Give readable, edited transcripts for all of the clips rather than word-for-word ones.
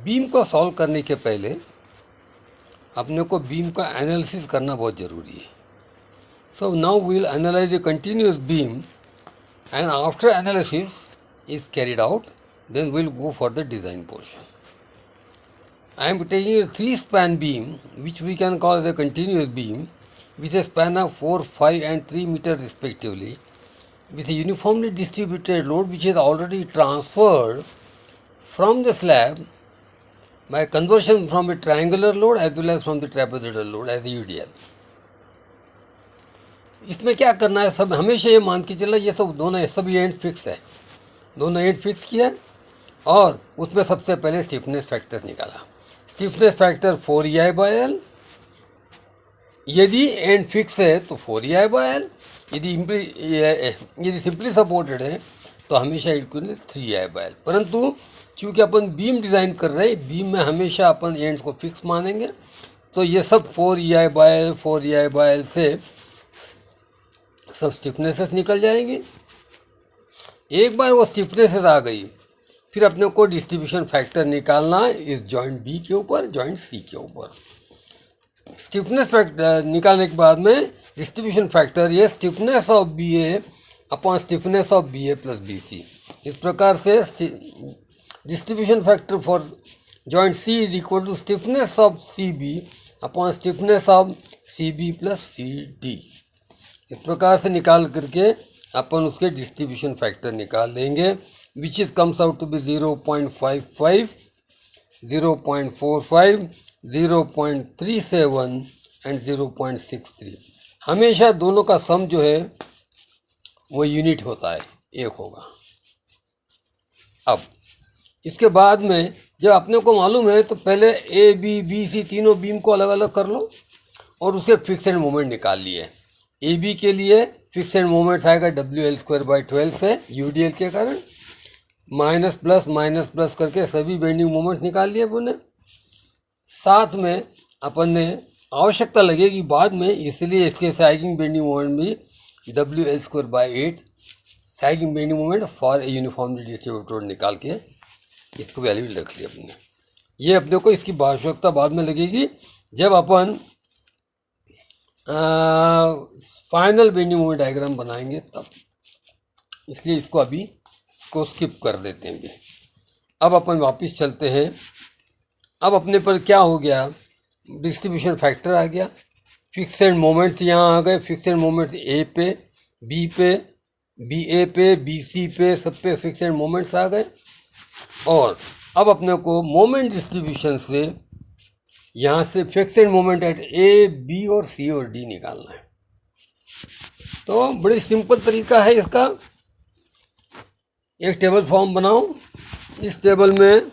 Beam को solve करने के पहले अपने को बीम का एनालिसिस करना बहुत ज़रूरी है. So now we will analyse a continuous beam and after analysis is carried out, then we will go for the design portion. I am taking a 3-span beam which we can call as a continuous beam with a span of 4, 5 and 3 meter respectively, with a uniformly distributed load which is already transferred from the slab by conversion from a triangular load as well as from the trapezoidal load as a UDL. इसमें क्या करना है, सब हमेशा ये मान के चला ये सब दोनों सभी एंड फिक्स है, दोनों एंड फिक्स किया और उसमें सबसे पहले स्टिफनेस फैक्टर निकाला. स्टिफनेस फैक्टर 4EI/L, यदि एंड फिक्स है तो 4EI/L, यदि सिंपली सपोर्टेड है तो हमेशा इक्वल 3EI/L. परंतु चूँकि अपन बीम डिज़ाइन कर रहे हैं, बीम में हमेशा अपन एंड्स को फिक्स मानेंगे, तो ये सब 4EI/L से सब स्टिफनेसेस निकल जाएंगे. एक बार वो स्टिफनेसेस आ गई, फिर अपने को डिस्ट्रीब्यूशन फैक्टर निकालना है इस जॉइंट बी के ऊपर, जॉइंट सी के ऊपर. स्टिफनेस फैक्टर निकालने के बाद में डिस्ट्रीब्यूशन फैक्टर ये stiffness of B A upon stiffness of B A plus B C. इस प्रकार से distribution factor for joint C is equal to stiffness of C B upon stiffness of C B plus C D. इस प्रकार से निकाल करके अपन उसके distribution factor निकाल लेंगे, which is comes out to be 0.55, 0.45, 0.37 and 0.63. हमेशा दोनों का सम जो है वो यूनिट होता है, एक होगा. अब इसके बाद में जब अपने को मालूम है तो पहले ए बी बी सी तीनों बीम को अलग अलग कर लो और उसके फिक्स एंड मोमेंट निकाल लिए. ए बी के लिए फिक्स एंड मोमेंट्स आएगा WL²/12 से UDL के कारण, माइनस प्लस करके सभी बेंडिंग मोमेंट्स निकाल लिए अपन ने. साथ में अपन ने आवश्यकता लगेगी बाद में, इसलिए इसके सैगिंग बेंडिंग मोमेंट भी WL²/8 sagging bending moment for a uniformly distributed load निकाल के इसको वैल्यू रख लिया अपन ने. ये अपने को इसकी आवश्यकता बाद में लगेगी जब अपन फाइनल बेंडिंग मोमेंट डायग्राम बनाएंगे तब, इसलिए इसको स्किप कर देते हैं. अब अपन वापस चलते हैं. अब अपने पर क्या हो गया, डिस्ट्रीब्यूशन फैक्टर आ गया, फिक्स एंड मोमेंट्स यहाँ आ गए. फिक्स एंड मोमेंट्स ए पे, बी पे, बी ए पे, बी सी पे, सब पे फिक्स एंड मोमेंट्स आ गए. और अब अपने को मोमेंट डिस्ट्रीब्यूशन से यहाँ से fix end moment at A B और सी और डी निकालना है. तो बड़ी सिंपल तरीका है इसका. एक टेबल फॉर्म बनाओ. इस टेबल में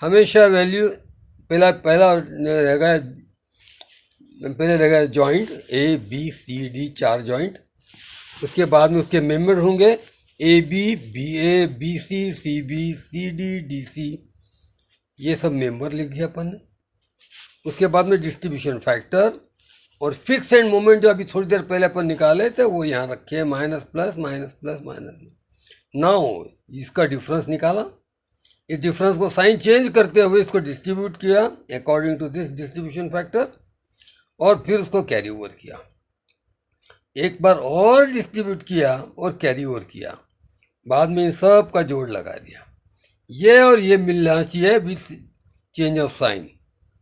हमेशा वैल्यू पहले रहेगा joint A B C D, 4 joint. उसके बाद में उसके मेंबर होंगे A B, B A, B C, C B, C D, D C. ये सब मेंबर लिख दिया अपन ने. उसके बाद में डिस्ट्रीब्यूशन फैक्टर और फिक्स एंड मोमेंट जो अभी थोड़ी देर पहले अपन निकाले थे वो यहाँ रखे, माइनस प्लस. नाउ इसका डिफरेंस निकाला. इस डिफरेंस को साइन चेंज करते हुए इसको डिस्ट्रीब्यूट किया according to this distribution factor और फिर उसको कैरी ओवर किया. एक बार और डिस्ट्रीब्यूट किया और कैरी ओवर किया. बाद में इन सब का जोड़ लगा दिया. ये और ये मिलना चाहिए with change of sine.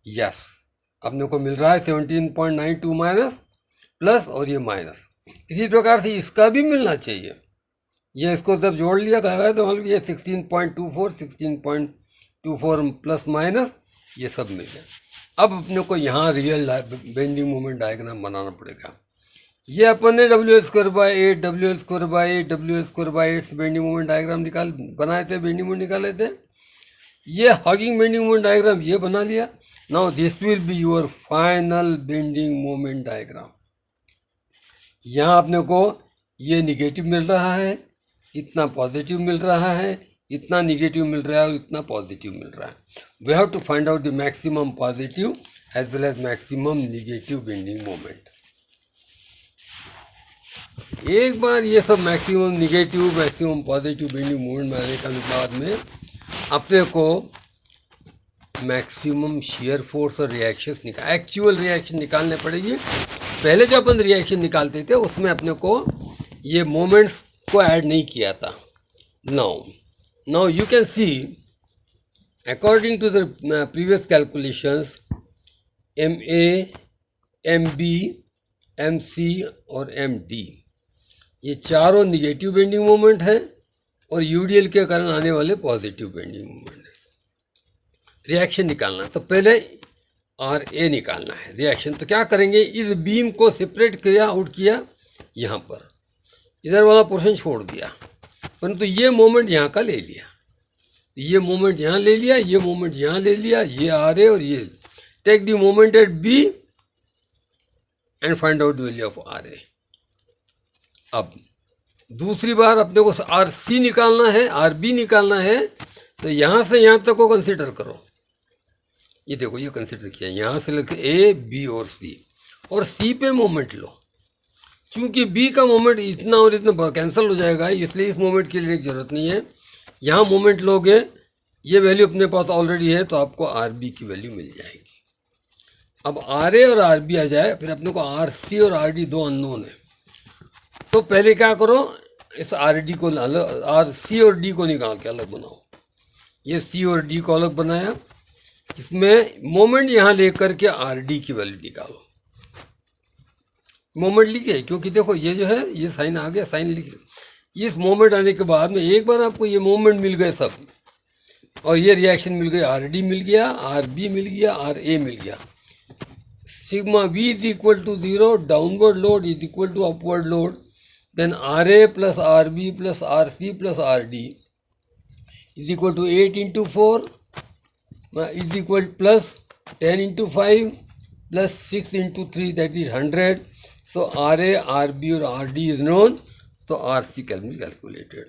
Yes, अपने को मिल रहा है 17.92 माइनस प्लस और ये माइनस. इसी प्रकार से इसका भी मिलना चाहिए. ये इसको जब जोड़ लिया गया तो मतलब ये 16.24, 16.24 प्लस माइनस ये सब मिल गया. अब अपने को यहाँ रियल बेंडिंग मोमेंट डायग्राम बनाना पड़ेगा. ये अपन ने WL²/8 से बेंडिंग मोमेंट डायग्राम बनाए थे, बेंडिंग मोमेंट निकाले थे. ये हॉगिंग बेंडिंग मोमेंट डायग्राम ये बना लिया. Now this will be your final bending moment diagram. यहाँ अपने को ये निगेटिव मिल रहा है, इतना पॉजिटिव मिल रहा है, इतना निगेटिव मिल रहा है और इतना पॉजिटिव मिल रहा है. We have to find out the maximum positive as well as maximum negative bending moment. एक बार ये सब maximum negative maximum positive bending moment में आने के बाद में अपने को मैक्सिमम शियर फोर्स और रिएक्शंस एक्चुअल रिएक्शन निकालने पड़ेगी। पहले जो अपन रिएक्शन निकालते थे उसमें अपने को ये मोमेंट्स को ऐड नहीं किया था। Now you can see according to the previous calculations MA, MB, MC और MD ये चारों निगेटिव बेंडिंग मोमेंट है और UDL के कारण आने वाले पॉजिटिव बेंडिंग मोमेंट है। रिएक्शन निकालना तो पहले RA निकालना है रिएक्शन। तो क्या करेंगे, इस बीम को सेपरेट किया, आउट किया यहाँ पर, इधर वाला पोर्शन छोड़ दिया, परंतु ये मोमेंट यहाँ का ले लिया, ये मोमेंट यहाँ ले लिया, ये मोमेंट यहाँ ले लिया, ये RA और ये take the moment at B and find out the value of RA। अब दूसरी बार अपने को RC निकालना है, RB निकालना है, तो यहाँ से यहाँ तक को कंसिडर करो। ये देखो ये कंसिडर किया, यहाँ से लेकर A, B और C, और C पे मोमेंट लो। चूँकि B का मोमेंट इतना और इतना कैंसिल हो जाएगा, इसलिए इस मोमेंट के लिए ज़रूरत नहीं है। यहाँ मोमेंट लोगे, ये वैल्यू अपने पास ऑलरेडी है, तो आपको RB की वैल्यू मिल जाएगी। अब RA और RB आ जाए, फिर अपने को RC और RD दो अननोन है। तो पहले क्या करो, इस RD को RC और D को निकाल के अलग बनाओ। ये C और D को अलग बनाया, इसमें मोमेंट यहाँ लेकर के RD की वैल्यू निकालो। मोमेंट लिखे, क्योंकि देखो ये जो है ये साइन आ गया, साइन लिखे। इस मोमेंट आने के बाद में एक बार आपको ये मोमेंट मिल गए सब, और ये रिएक्शन मिल गई, RD मिल गया, RB मिल गया, RA मिल गया। Sigma V is equal to 0, downward load is equal to upward load, then RA plus RB plus RC plus RD is equal to 8 into 4 is equal plus 10 into 5 plus 6 into 3, that is 100. So RA, RB और RD is known, तो RC can be calculated.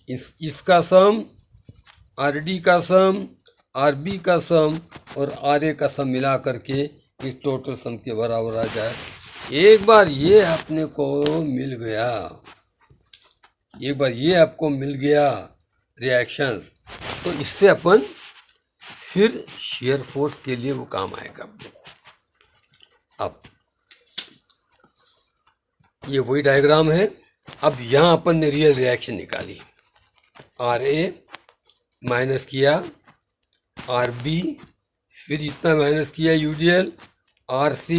इसका सम, RD का सम, RB का सम और RA का सम मिला करके इस टोटल सम के बराबर आ जाए। एक बार ये अपने को मिल गया, एक बार ये आपको मिल गया रिएक्शंस, तो इससे अपन फिर शेयर फोर्स के लिए वो काम आएगा अपने को। अब ये वही डायग्राम है। अब यहाँ अपन ने रियल रिएक्शन निकाली, RA माइनस किया RB, फिर इतना माइनस किया UDL, RC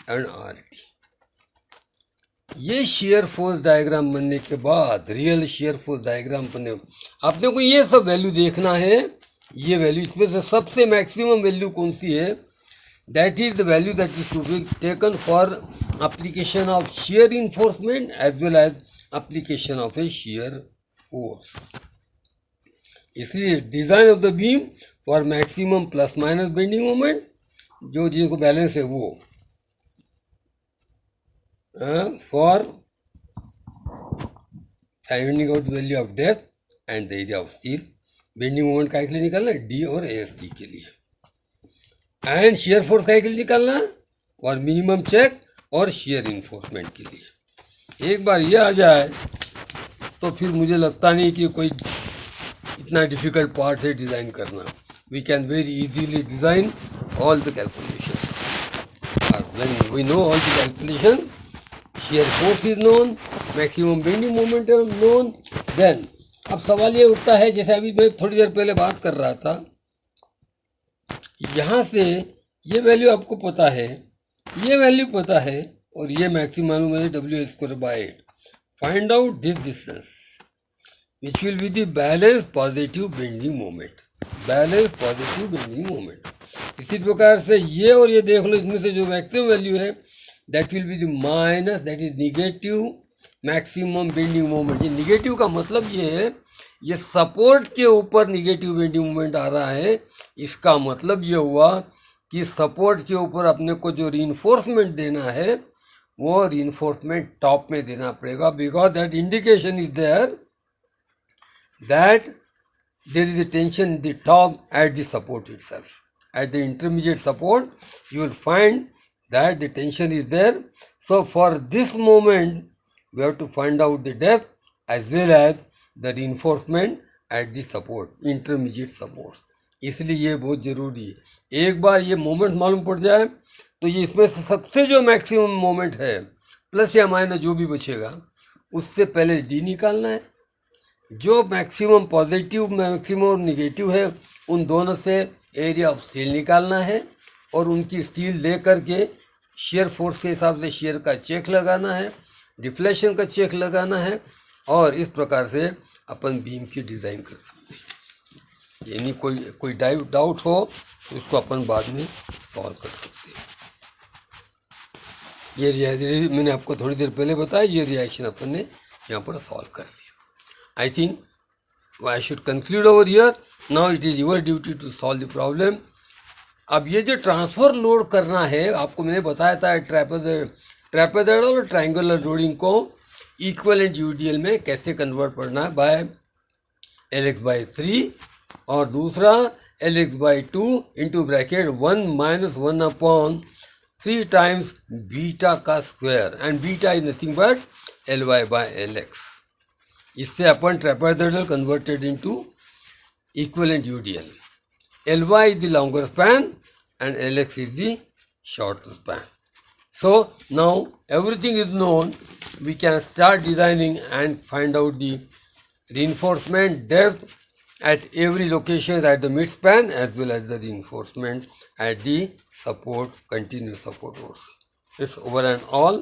एंड RD। ये शेयर फोर्स डायग्राम बनने के बाद, रियल शेयर फोर्स डायग्राम बनने, आपने को ये सब वैल्यू देखना है। ये वैल्यू, इसमें से सबसे मैक्सिमम वैल्यू कौन सी है, that is the value that is to be taken for application of shear reinforcement as well as application of a shear force. इसलिए design of the beam for maximum plus minus bending moment, जो जिसको balance है वो, for finding out value of depth and the area of steel, bending moment का के लिए निकालना है D और ASD के लिए, एंड शेयर फोर्स का के लिए निकालना है और मिनिमम चेक और शेयर इन्फोर्समेंट के लिए। एक बार ये आ जाए तो फिर मुझे लगता नहीं कि कोई इतना डिफिकल्ट पार्ट है डिज़ाइन करना। We can very easily design all the calculation. When we know all the calculation, shear force is known, maximum bending moment is known, then अब सवाल ये उठता है, जैसे अभी मैं थोड़ी देर पहले बात कर रहा था, यहाँ से ये वैल्यू आपको पता है, ये वैल्यू पता है, और ये मैक्सिमम मालूम है W²/8। Find out this distance which will be the balance positive bending moment, balance positive bending moment. इसी प्रकार से ये और ये देख लो, इसमें से जो मैक्सिमम वैल्यू है that will be the minus, that is negative maximum bending moment। ये निगेटिव का मतलब ये है, ये सपोर्ट के ऊपर निगेटिव बेंडिंग मोमेंट आ रहा है। इसका मतलब ये हुआ कि सपोर्ट के ऊपर अपने को जो रीइंफोर्समेंट देना है वो रीइंफोर्समेंट टॉप में देना पड़ेगा, because that indication is there that there is a tension in the top at the support itself. At the intermediate support you will find that the tension is there. So for this moment we have to find out the depth as well as the reinforcement at the support, intermediate support. इसलिए ये बहुत ज़रूरी है। एक बार ये moment मालूम पड़ जाए तो ये इसमें से सबसे जो मैक्सिमम मोमेंट है प्लस या माइनस जो भी बचेगा उससे पहले डी निकालना है। जो मैक्सिमम पॉजिटिव मैक्सिमम और निगेटिव है उन दोनों से एरिया ऑफ स्टील निकालना है और उनकी स्टील दे करके शेयर फोर्स के हिसाब से शेयर का चेक लगाना है, डिफ्लेक्शन का चेक लगाना है और इस प्रकार से अपन बीम की डिज़ाइन कर सकते हैं। यानी कोई डाउट हो तो उसको अपन बाद में सॉल्व कर सकते हैं। ये रिएक्शन मैंने आपको थोड़ी देर पहले बताया, ये रिएक्शन अपन ने यहाँ पर सॉल्व कर दिया। I think I should conclude over here. Now it is your duty to solve the problem. अब ये जो ट्रांसफ़र लोड करना है आपको मैंने बताया था ट्रेपेजॉइडल और ट्रायंगुलर लोडिंग को इक्विवेलेंट यूडीएल में कैसे कन्वर्ट करना है बाय Lx/3 और दूसरा Lx/2 into bracket 1 - 1/3 times beta का square and beta is nothing but Ly/Lx। इससे अपन trapezoidal converted into equivalent UDL. Ly is the longer span and Lx is the shorter span. So now everything is known. We can start designing and find out the reinforcement depth at every location at the mid span as well as the reinforcement at the support, continuous support also. It's over and all.